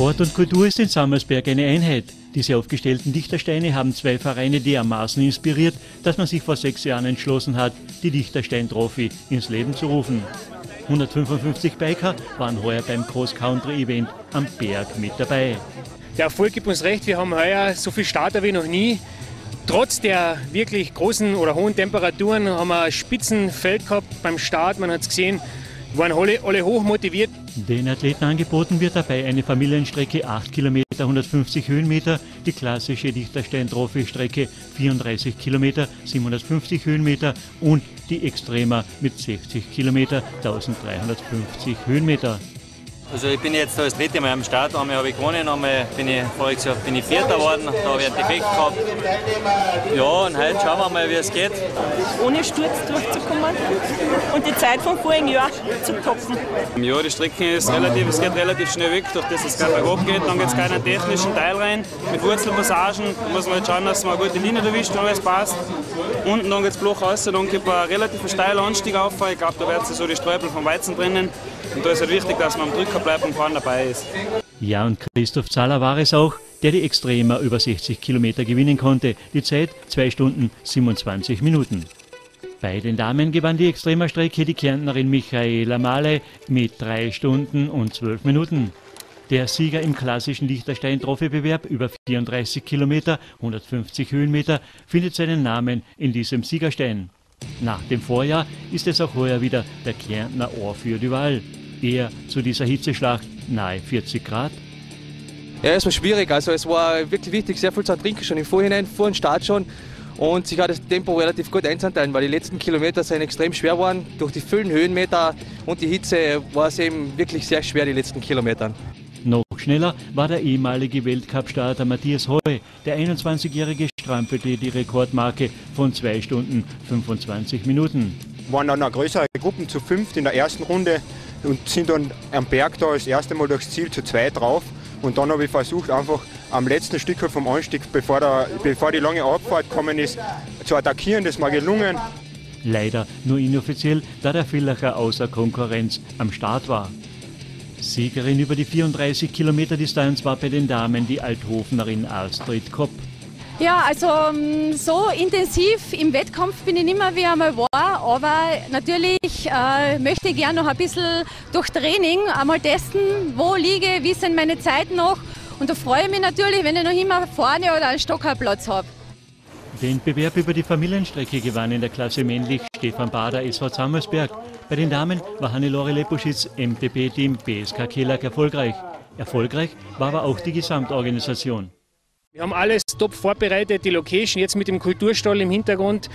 Sport und Kultur ist in Sammersberg eine Einheit. Diese aufgestellten Dichtersteine haben zwei Vereine dermaßen inspiriert, dass man sich vor 6 Jahren entschlossen hat, die Dichterstein-Trophy ins Leben zu rufen. 155 Biker waren heuer beim Cross-Country-Event am Berg mit dabei. Der Erfolg gibt uns recht, wir haben heuer so viel Starter wie noch nie. Trotz der wirklich großen oder hohen Temperaturen haben wir ein Spitzenfeld gehabt beim Start. Man hat es gesehen, waren alle hoch motiviert. Den Athleten angeboten wird dabei eine Familienstrecke 8 Kilometer, 150 Höhenmeter, die klassische Dichterstein-Trophy-Strecke 34 Kilometer, 750 Höhenmeter und die Extrema mit 60 Kilometer, 1350 Höhenmeter. Also ich bin jetzt das 3. Mal am Start, einmal habe ich gewonnen, einmal bin ich voriges Jahr Vierter geworden, da habe ich einen Defekt gehabt. Ja, und heute schauen wir mal, wie es geht. Ohne Sturz durchzukommen und die Zeit vom vorigen Jahr zu toppen. Ja, die Strecke ist es geht relativ schnell weg, durch das es gerade bergab geht. Dann geht es keinen technischen Teil rein, mit Wurzelpassagen. Da muss man halt schauen, dass man eine gute Linie erwischt, wenn alles passt. Unten dann geht es flach raus, dann gibt es einen relativ steilen Anstieg auf. Ich glaube, da werden so die Sträubel vom Weizen drinnen. Und da ist halt wichtig, dass man am Drücker bleibt und vorne dabei ist. Ja, und Christoph Zahler war es auch, der die Extrema über 60 Kilometer gewinnen konnte. Die Zeit 2 Stunden 27 Minuten. Bei den Damen gewann die Extrema-Strecke die Kärntnerin Michaela Maley mit 3 Stunden und 12 Minuten. Der Sieger im klassischen Dichterstein-Trophy-Bewerb über 34 Kilometer, 150 Höhenmeter findet seinen Namen in diesem Siegerstein. Nach dem Vorjahr ist es auch heuer wieder der Kärntner Orfeo Duval. Er zu dieser Hitzeschlacht nahe 40 Grad. Ja, es war schwierig, also es war wirklich wichtig, sehr viel zu trinken schon im Vorhinein, vor dem Start schon. Und sich hat das Tempo relativ gut einzuteilen, weil die letzten Kilometer sind extrem schwer waren. Durch die vielen Höhenmeter und die Hitze war es eben wirklich sehr schwer, die letzten Kilometer. Noch schneller war der ehemalige Weltcup-Starter Matthias Heu. Der 21-Jährige strampelte die Rekordmarke von 2 Stunden 25 Minuten. Wir waren dann eine größere Gruppen zu 5 in der ersten Runde und sind dann am Berg da das erste Mal durchs Ziel zu 2 drauf. Und dann habe ich versucht, einfach am letzten Stück vom Anstieg, bevor die lange Abfahrt gekommen ist, zu attackieren. Das ist mir gelungen. Leider nur inoffiziell, da der Villacher außer Konkurrenz am Start war. Siegerin über die 34 Kilometer Distanz war bei den Damen die Althofnerin Astrid Kopp. Ja, also so intensiv im Wettkampf bin ich nicht mehr, wie ich einmal war, aber natürlich möchte ich gerne noch ein bisschen durch Training einmal testen, wo liege, wie sind meine Zeiten noch, und da freue ich mich natürlich, wenn ich noch immer vorne oder einen Stockerplatz habe. Den Bewerb über die Familienstrecke gewann in der Klasse männlich Stefan Bader SV Sammersberg. Bei den Damen war Hannelore Lepuschitz MTB-Team BSK Kelag erfolgreich. Erfolgreich war aber auch die Gesamtorganisation. Wir haben alles top vorbereitet, die Location jetzt mit dem Kulturstall im Hintergrund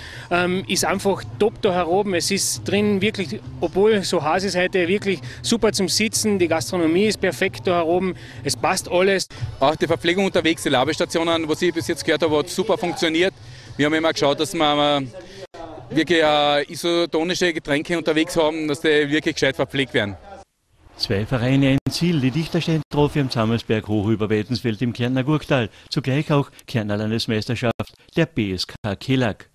ist einfach top da heroben. Es ist drin wirklich, obwohl so heiß ist heute, wirklich super zum Sitzen. Die Gastronomie ist perfekt da heroben, es passt alles. Auch die Verpflegung unterwegs, die Labestationen, was ich bis jetzt gehört habe, hat super funktioniert. Wir haben immer geschaut, dass wir wirklich isotonische Getränke unterwegs haben, dass die wirklich gescheit verpflegt werden. 2 Vereine, ein Ziel, die Dichterstein-Trophy am Sammersberg hoch über Wädensfeld im Kärntner Gurktal, zugleich auch Kärntner Landesmeisterschaft der BSK Kelag.